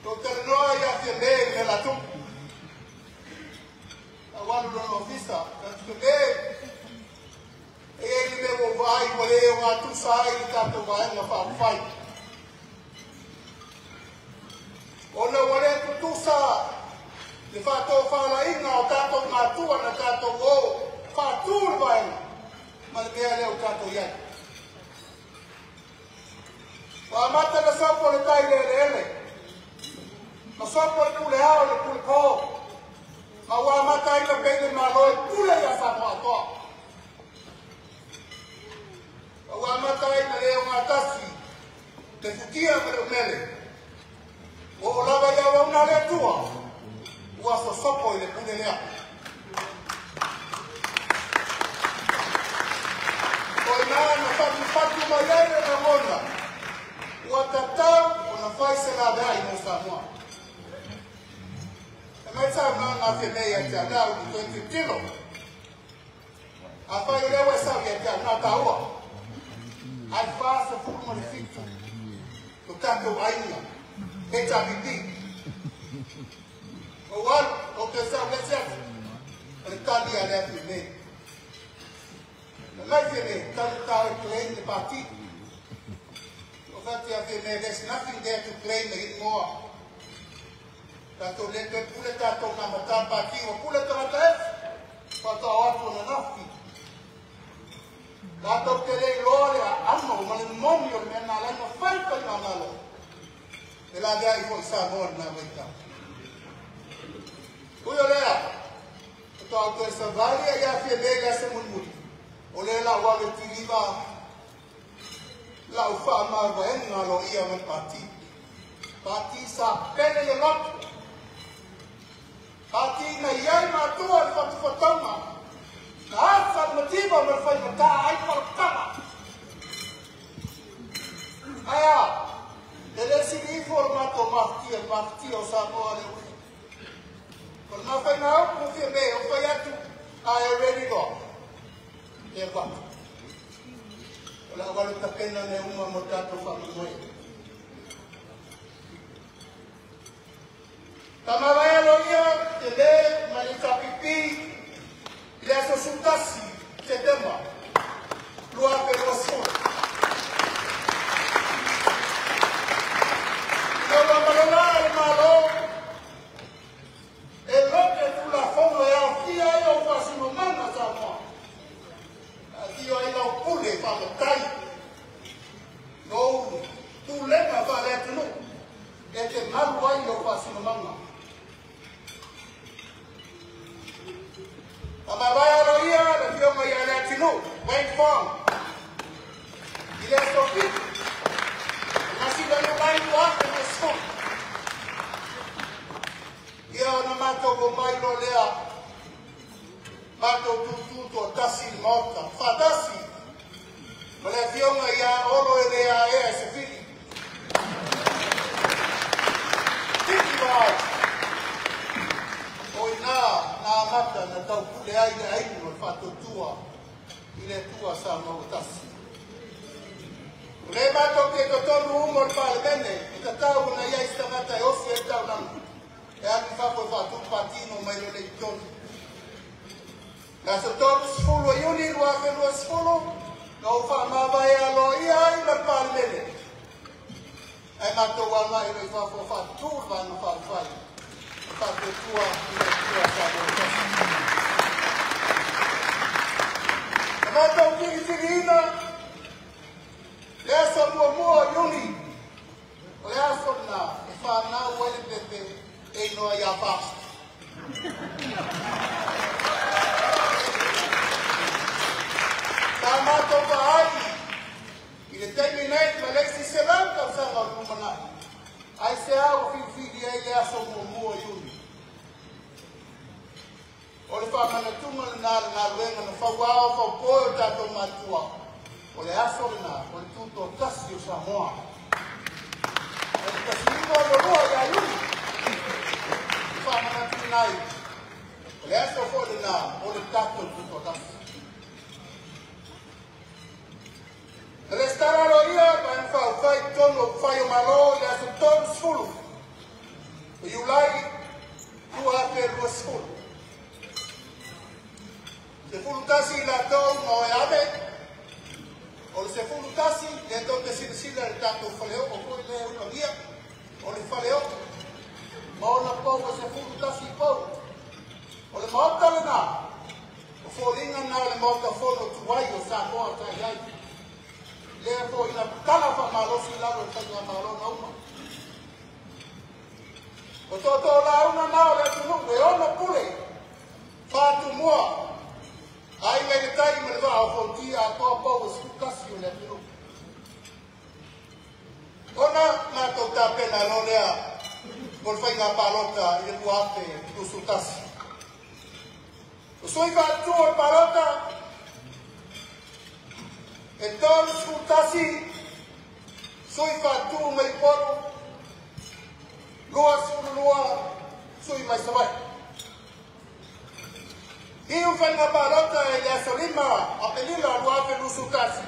Tō tere noa i a te lei me la tupu. A wanu rono ofisa, ka te lei. E ni me wo vai, mo le o ngā tusa ai i tātou vaenga whawhai. O na wale tutusa. Le whātou whāla inga o tātou mātua na tātou o whātūru vai. Ma le mea leo tātou iai. Wā mata na sopo le tai ele. Ma sopo le ule hao le pule pō. Ma wā mata ina pene māloe pule ia Samoa toa. Ma wā mata ina leo ngā tasi. Te fukia me le mele. O lawa ia wauna le tua. Ua sosopo i le pune lea. O i nā na whatu mai ere na mona. Ua tatau o na whai se nā bea i no Samoa. E mai tau nā ngā whenei a te anau i 20 tilo. A whai rewa sau i a te anau taua. Ai whāsa fukuma le fitu. O tātou ainga. HRPP. O wal, o te sau le sefu. O le tali a lea whine. Lai whine, tali tau e claim the party. O whati a whine, there's nothing there to claim the hit more. Tato le te pule tato ka mata party, o pule tamata efu. Pata o atu na nafi. Tato te rei lore a male momi o me na la no falta na malo. E la dai fo sa bon na vita. Uyo lea. To auto esa vale ya fielega se mun. O le la wa le tiriva. La ufa ma va en na lo ia me parti. Parti sa pene le lot. Parti na ia ma tua fa fatama. Nasa motivo per fare notare ai portava. Aya, deve essere informato Martio Samuele. Con ma fai now, non fi me, ho fatto I already go. E va. La valuta pena ne una motato fa noi. Tamavelo io, deve malita pipi. Il a consultassi, c'est demain. Loi de l'oiseau. Le malo, et l'autre tout la forme et en fille, et on voit si nous mêmes à sa moi. Il y a un poulet par le taille. Non, tout les va être nous. Et que mal loin, il y a si nous mêmes. Amabaya Roya, le vieux moyen latino, went farm. Il est sorti. Ainsi dans le bain noir de le son. Il y a un mato gomailo lea. Mato tututo tassi morta. Fatassi. Mais le vieux moyen oro et lea et c'est fini. Tiki vai. Oi na mata na tau kule ai no fato tua ile tua sa no tasi le mato che to tonu umor pal bene ta tau na ia sta mata e osi e tau nan e anche fa tu patino ma io le ton la so to sfolo io ni lo ave lo sfolo no fa ma vai a lo ia na pal bene ai mato wa mai lo fa tu va no fa Fatto tua Mata o tirina, essa mua yuni, essa na, e fa na o ele bebe, e no ia basta. Tá mato vai, ele terminei, mas ele se lembra que são alguma Aí se há o filho e ele é só mua yuni. Olha para mana tuma na luenga no fawao fa poio tato matua. Olha asorna, olha tudo tasio samoa. Olha tasio no roa ya yuni. Fa mana tunai. Olha aso foi na, olha tato tudo tasio. Restauraro ia para fai tono fai malo ya su tono sfulu. You like tu have was full. Se fulutasi la tau no e ave, o se fulutasi, le tau te sinisila le tato faleo, o koi le una guia, o le faleo, ma o na pau se fulutasi pau, o le maota le na, o foringa na le maota fono tuwai o sa moa tai ai, le po ina tala fa malo si lalo e tanga malo na uma. O toto la una na o le tunu, e ona pule, fatu moa, ai le tai me va a fontia a topo o scasio le più. Ona na to ta pena lolea por fai na palota e tuate tu sutasi. O soi va tu palota e ton sutasi soi fa tu me poro lua soi mai sabai. Io fai una parola e la solima a venire a nuove lusutasi.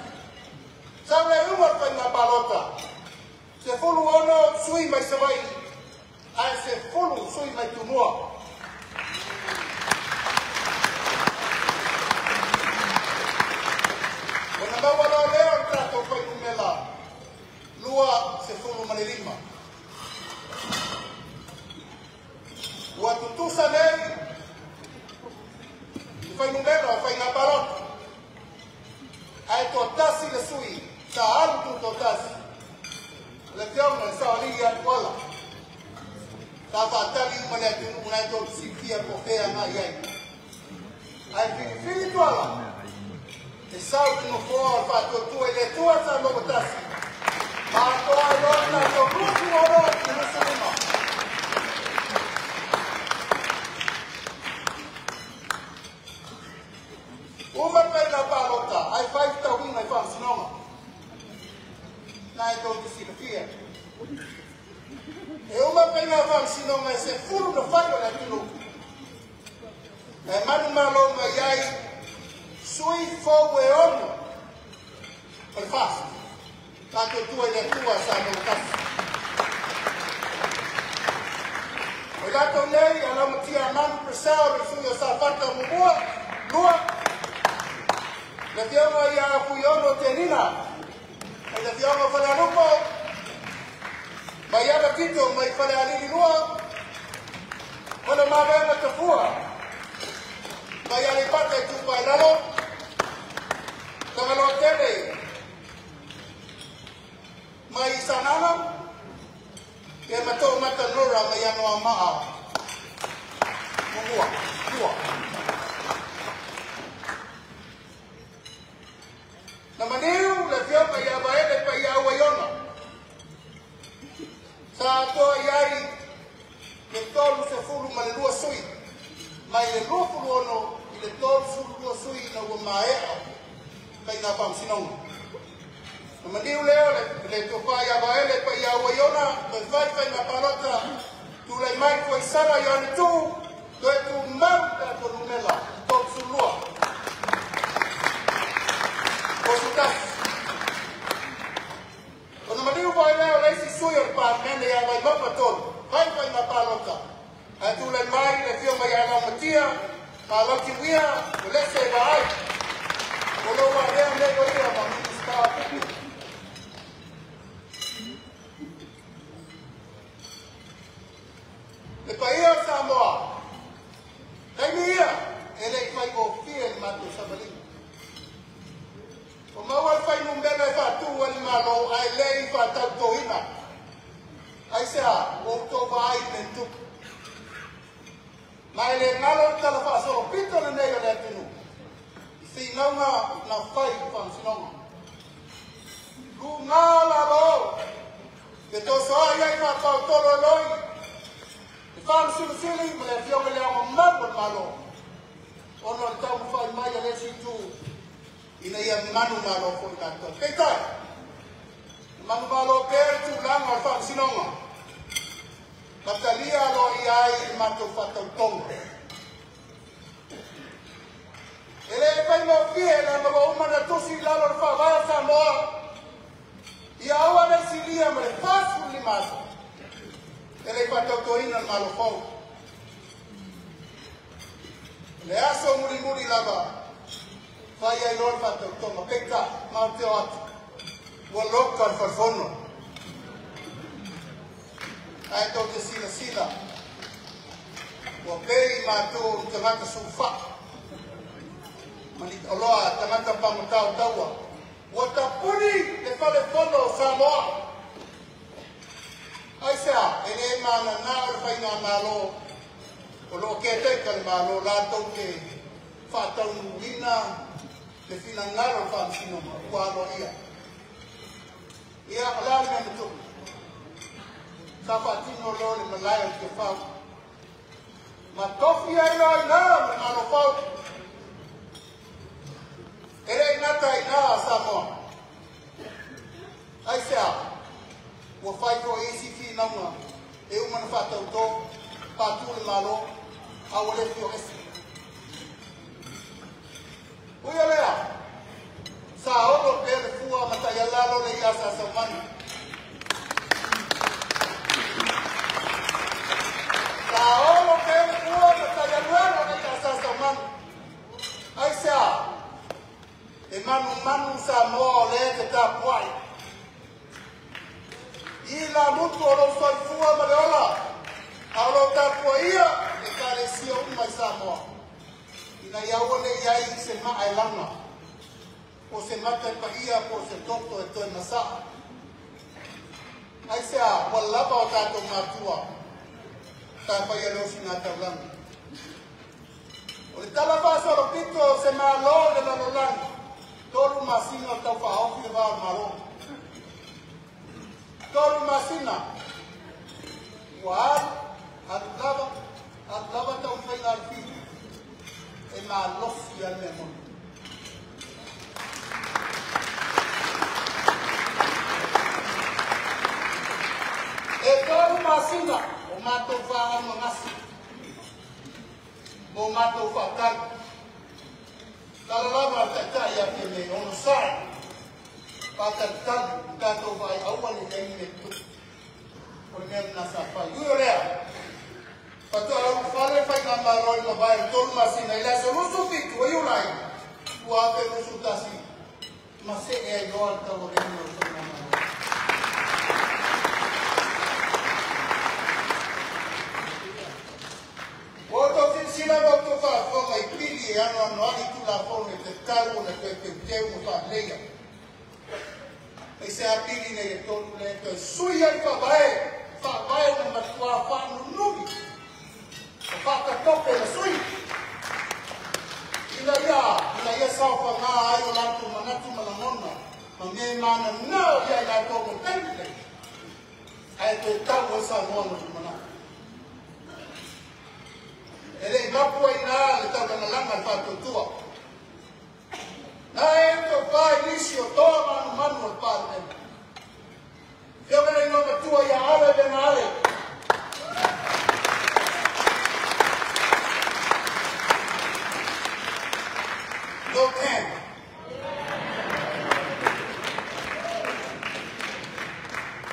Sabe uma fai una parola. Se fu uno sui mai sabai, ai se fu sui mai tumua. Quando andavo a leo tratto poi con me là. Lua se fu manelima. Ua tutu sanei fai numero, fai na parota. Ai to tasi le sui, sa alu mole atu una to sifia po fea na yai. Ai fili tola. E sau no for fa to tu ele tua sa no botasi. Ma to alo na to grupo oro no se no. Uma pela palota, ai fai ta win ai fam sinoma. Na to sifia. E uma pela fam sinoma se furu no fai na tulo. E manu malo ma yai sui fogo e ono. Per fast. Tanto tu e tua sanno cazzo. E dato lei alla mattina manu presao per suo sa fatta mua. Lua. Le fiamo ya fuyono tenina. E le fiamo fa la lupo. Ma ya da kito mai fa la lili lua. Quando ma va ta fua. Kaya lipat ay tumpay lalo. Kalau tele, may sanana, kaya mato matanura may ano ang maa. Mungua, dua. Namaniw, lagyan payabayan at payawayon. Sa ato ayay, ito sa fulu malilua sui. May lilua fulu ono, iletol fulu sui na umae. Kay na pang sinong. Namaniw leo, le tupaya baele pa yawayona, nagfay na palota, tulay may ko isara yon ito, to ito manda to numela, to sulua. Osukas. Kung namaniw ba leo, le si suyor pa, mende yaway mapatol, fay na palota. At tulay may, le fiyo mayana matia, palatiwia, ulese baay. Kalau ada yang dia boleh apa mustahil itu. Lepas sama, kami ia, elak fai ofir matu sabalik. Pemawal fai numbela fatu wal malo, elak fatu tohina. Aisyah, waktu baik bentuk. Maile ngalo talafaso, pito na neo letinu. Sinonga na fai pang sinonga. Lungala lo. Ito soa yay na pao tolo loy. Ifang silusili mele fiyo mele ang mabot malo. Ono ang tao fai maya lesi tu. Inayang manu malo kung nato. Kaya manu malo per tu lang ang pang sinonga. Katalia lo iyay mato patong tongo. Ele vai no fiel, no uma na tosi lá no favor Samoa. E a hora se lia mas fácil demais. Ele vai tocar no malofão. Ele acha o muri lava. Vai aí no fato toma pecca, mal teot. O local farfono. Aí toque sila. O pei matou tomate sulfa. Malit Allah tangata pamutao tawa. Watapuni le fale fono Samoa. Aisa ele mana na fai na malo. Olo ke te kal malo la to ke fata unina le finangaro fa sino kwalo ia. Ia ala me to. Sabatino lo le malaya ke fa. Ma tofia ina malo fa. Ele nata ina Samoa. Aisa, o fai ko isi fi nama. E uma na fata uto, patul malo, awale fi esi. Uya lea. Sa olo pele fua matayalalo le yasa samani. Sa olo pele fua matayalalo le yasa samani. Aisa. E manu Samoa le te tapuai. Ila mutu olo soi fua maleola. Alo tapuaia e karesio umai Samoa. Ina iawole iai se maa e langa. O se mata pa ia po se toto e toi nasa. Aisea, walaba o tato matua. Tapaya lo sinatawlang. O le tala paso lo pito se malo le malolang. Tolu masina tau whaofi le wā maro. Tolu masina. Wār, at lava tau whainga alfi. E mā lofi al me mo. E tolu masina. O mātou whaanga ngasi. O mātou whakari. Talalama tatai a te me ono sai. Pātatari, tātou vai awani lengi me tu. O le mea nasa whai. Uio rea. Patua au whare whai ngā maroi ma vai tolu masina. Ila se rusu fitu, o iurai. Ua ape rusu tasi. Ma se ea ioa tau o lengi o tolu maroi. Oto sila waktu fa mai pili ano ali tu la forma de taru na te teu fa leia. Ese apili ne to le to suia fa vai na matua fa no. Fa ka tope na sui. Ila ya sa fa na ai la tu manatu malamona. Ma me mana no ya la to ko tente. Ai to tawo sa no no mana. Ele mapu ina le tau na langa fa tua. Na ento pai lisio toma no manu al padre. Yo me no me tua ya ale de nale. No can.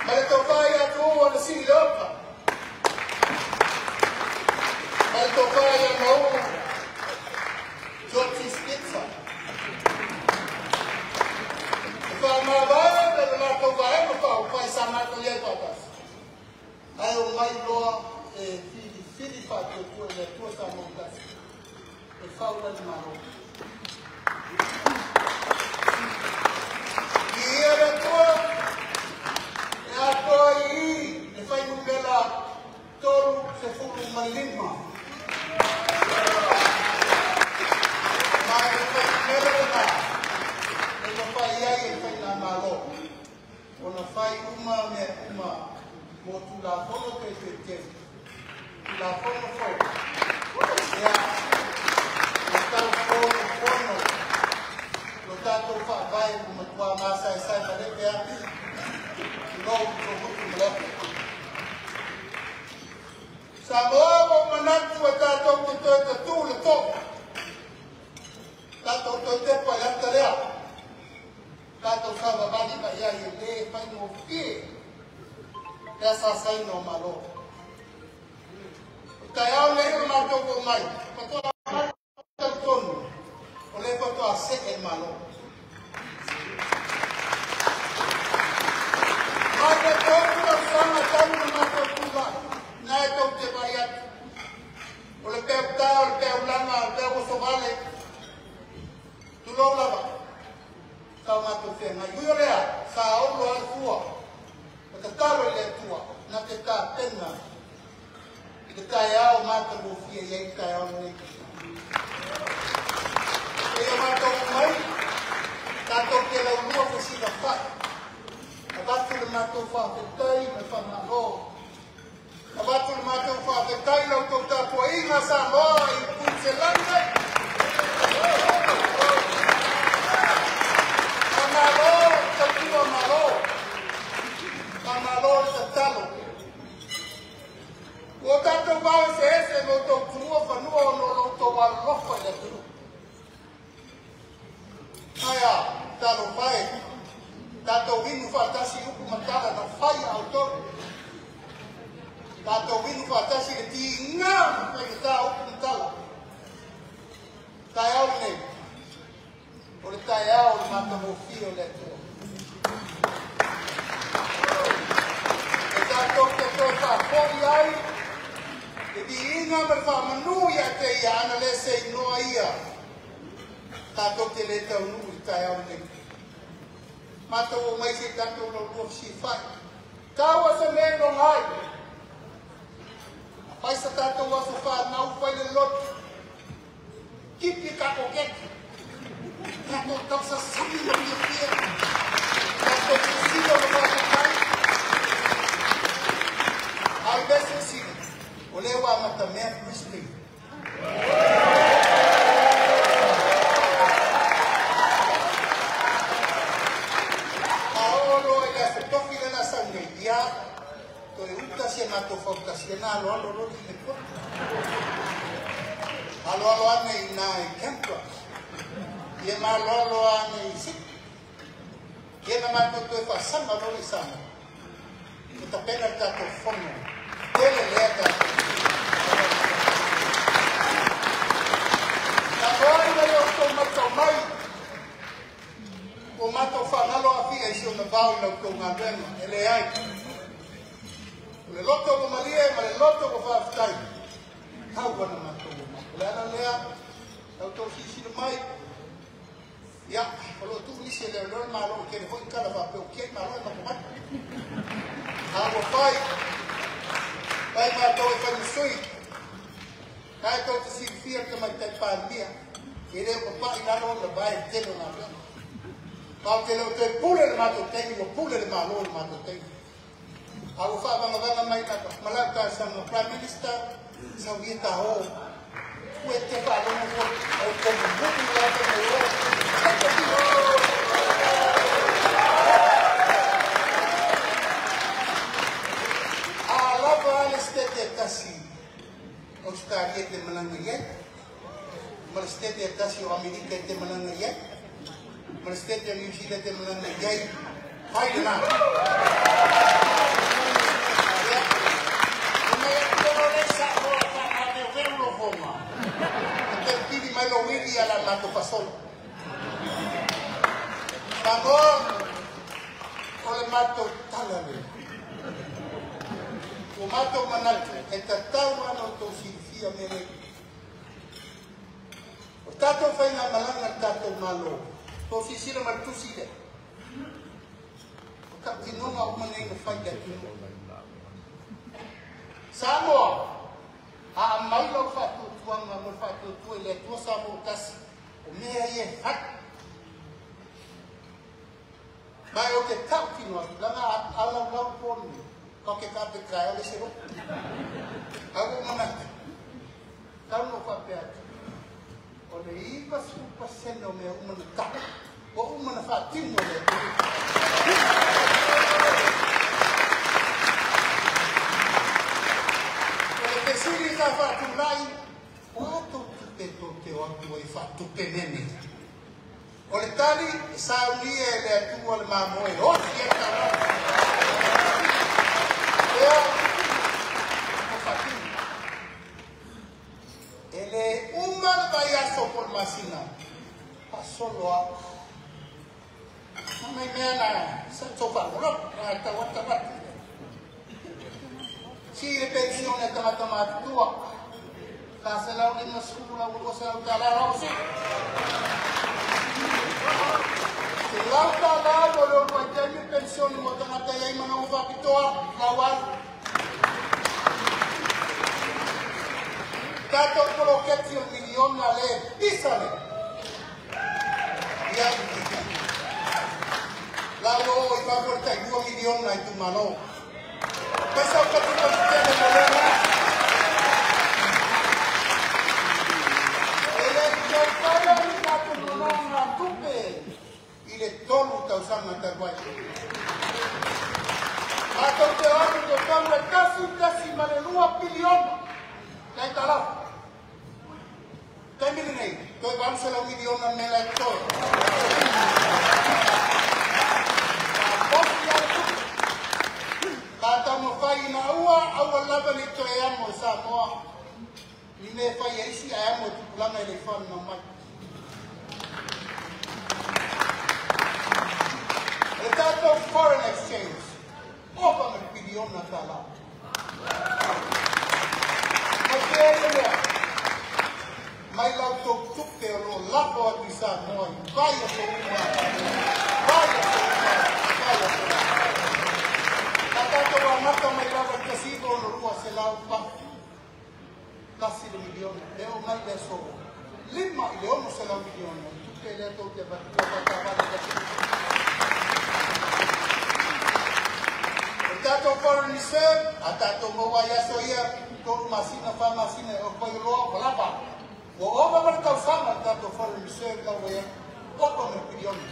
Male to pai a tu o le si lopa. Alto Fire no George's Pizza. Fama vai da la to vai no fai sama to ye papas. Ai o mai loa fili fa to le to sa montas. E faula de maro. E era to aí e fai un bela toro se fu un malima. Ona fai uma mo tu la fono que te la fono foi ya está fono lo tanto fa vai como tua massa sai para ver no muito Samoa manatu tato tu le to tato te pa ya tarea tato saba bani pa ya le pa no fi essa sai no malo kaya le ma to ko mai pa to ton o le pa to ase el malo ma te to ko sama tan ma to ku na to te vaya o le pe lama pe so vale tu lo lava tau matu te na yurea sa o lo al tua ka taro le tua na te ka tena te tai au matu mo fie ye tai au ne e o matu mai tato ke la uno ko si da fa abatu le matu fa te tai me fa na lo abatu le matu fa te tai lo ko ta po inga sa mo I punselande Amalor tatalo. O tato vai ese no to tuo fa no to va lofa le tu. Aya, talo vai. Tato vinu fa tasi uku matala na fai autor. Tato vinu fa tasi ti nga pe ta uku matala. Tai au ne. O le tai au mata mo fio le tu. Ai, e di inga me fa manuia te ia ana le se noa ia. Tato te le tau nui tai au ne. Mato o mai se tato no luo si fai. Kaua se me no ngai. Pai sa tātou a whanau pai le lot. Kipi ka o keki. Tātou tau sa sami o pia pia. Tātou kusino o whakakai. Ai besi sini. O lewa mata mea Christine. Aolo e ka se toki lena sange ia. To e uta se mato fauta se na alo rodi le ko. Alo ane i na e kempra. Ie ma alo ane i sik. Ie na mato to e whasanga lori sama. E ta pena tato fono. Tele lea tato. Na koai mai o to matau mai. O matau whanalo a fia isi o na vau lau ko ngā rema. Ele ai. Le loto ko malia ma le loto ko whaafitai. Hau wana matau o matau. Le ana lea. Tau tau sisi na mai. Ia. Olo tu nisi le lor malo ke le hoi kala whapeo kei malo e mako mata. Hau o whai. Pai matau e whanusui. Kai tau te sirifia ka mai tai pāmia. E reo ko pai nalo na vai teno na rema. Pau te leo te pule le matau tengi o pule le malo le matau tengi. Aku whaamanga mai naka malaka sa mga Prime Minister sa wita ho. Kue te whaamanga ho au komu mutu laka na io. A lava ale stete kasi Australia te mananga iai. Mala stete kasi o Amerika te mananga iai. Mala stete New Zealand te mananga iai. Hai na. Ala mato pasol. Pangol ole mato talale. O mato manalto e tatau ano to sifia mere. O tato fai na malanga tato malo. To sisira martuside. O kapinonga o manenga fai datu. Samoa a mai lo fatu tuanga mo fatu tu ele tu sa mo tas o mea ye hat mai o ke tauki no langa ala lau poni ko ke ka pe kai ole sero agu mana tau no fa pe o le i pa su pa seno me o mana ta o mana fa tino le siri ka fa tu lai o to te o tu e fa tu penene o le tali sa uni e le tu o le mamo e o si e ta o fa tu ele uma vai a so por masina pa solo a não me mena sa to fa ro ta wa si le pensione tama tua casa la una scuola o cosa la rosa se l'altra la lo quanti pensione mo tama tai ma non va pitoa la wa tanto quello che ti un milione alle pisale ya la lo i va portare 2 milioni a tu mano. Questo è tutto il problema. E le giocare di dato non ha tutte il tono da usare da guai. Ma tutte oggi giocare casi ma le 2 milioni. Dai tala. Termine nei. Toi vanno la 1 milione nella Kata mo fai na ua au lava ni to e amo sa mo ni me fai isi e amo tu plana ele fan na mai e tato foreign exchange opa me pidion na tala mai lau to tupe ro lapo a tisa mo vai a so Tato wa mata mai lava kasido no rua se lau pa casi de milione, leo mai le so. Lima i leo no se la milione, tutte le tolte per Tato foreign reserve, a tato moa yaso ia, tolu masina fa masina o koi loa palapa. O oba mar tau sama tato foreign reserve ka wea, opa me pirioni.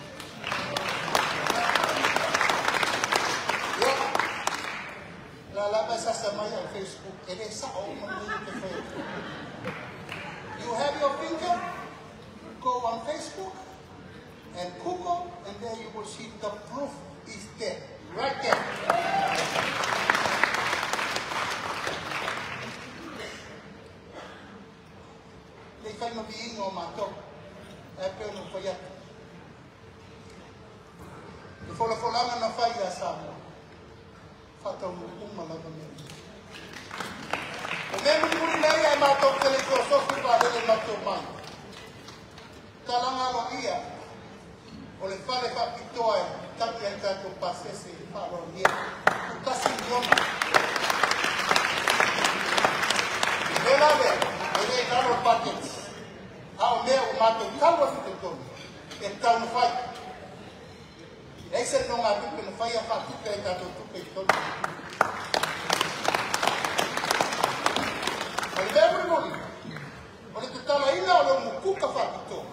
La lama sasa mai on Facebook, ere sa o mamuni te whea. You have your finger, go on Facebook and Google, and there you will see the proof is there, right there. They find me being on my top. I pay no for yet. The follow na fire sama. Fata uma lava mesmo. O mesmo por aí é matou o telefone para ele matou mãe. Talanga lo ia. O le fale fa pitoa, tapi enta to passe se falo dia. O casi idioma. Ela vê, ele dá no paquete. Ao meu mato calma fica todo. Então não faz. Esse não há que não faz a fatica e tá todo peito. Mas lembra não? Olha que tá lá ainda olha um cuca fato.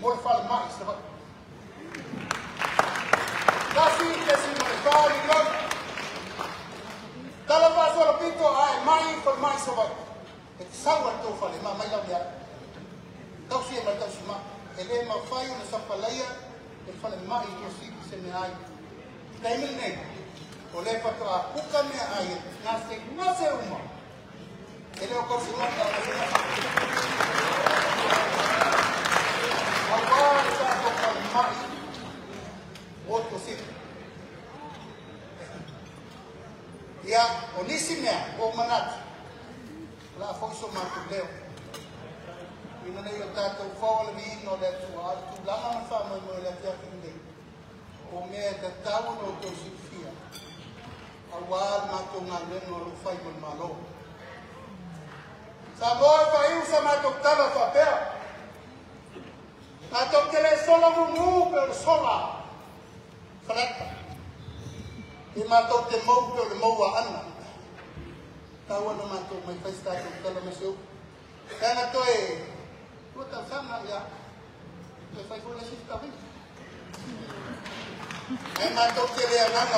Mor fala mais, tá? Assim que se não fala não. Tá lá faz o pito, ai mais por mais só vai. Sabe o que eu falei, mas mais lá dia. Tau sia mai tau sima, ele ma fai na sapalaia, ele fala mai no si se me ai. Taimil nei. Ole pa to a puka me ai, nase uma. Ele o ko sima ta. Agora sa ko mai. Outro si. Ya, onisime o manat. La foi so marco leo. Ina nei o tātou whawala vi no le tua atu lama na whamai mo le tia kinde. O mea te tawa no tō sifia. A wār mātou ngā leno lo whai mo malo. Sa moa whaiu sa mātou tala whapea. Mātou te le sola mungu pe o sola. Whaleta. I mātou te mau pe o le maua ana. Tawa na mātou mai whaistātou tala me seu. Tēnā toi Kota sana ya, te fai fula si tabi. Ai matou te le ana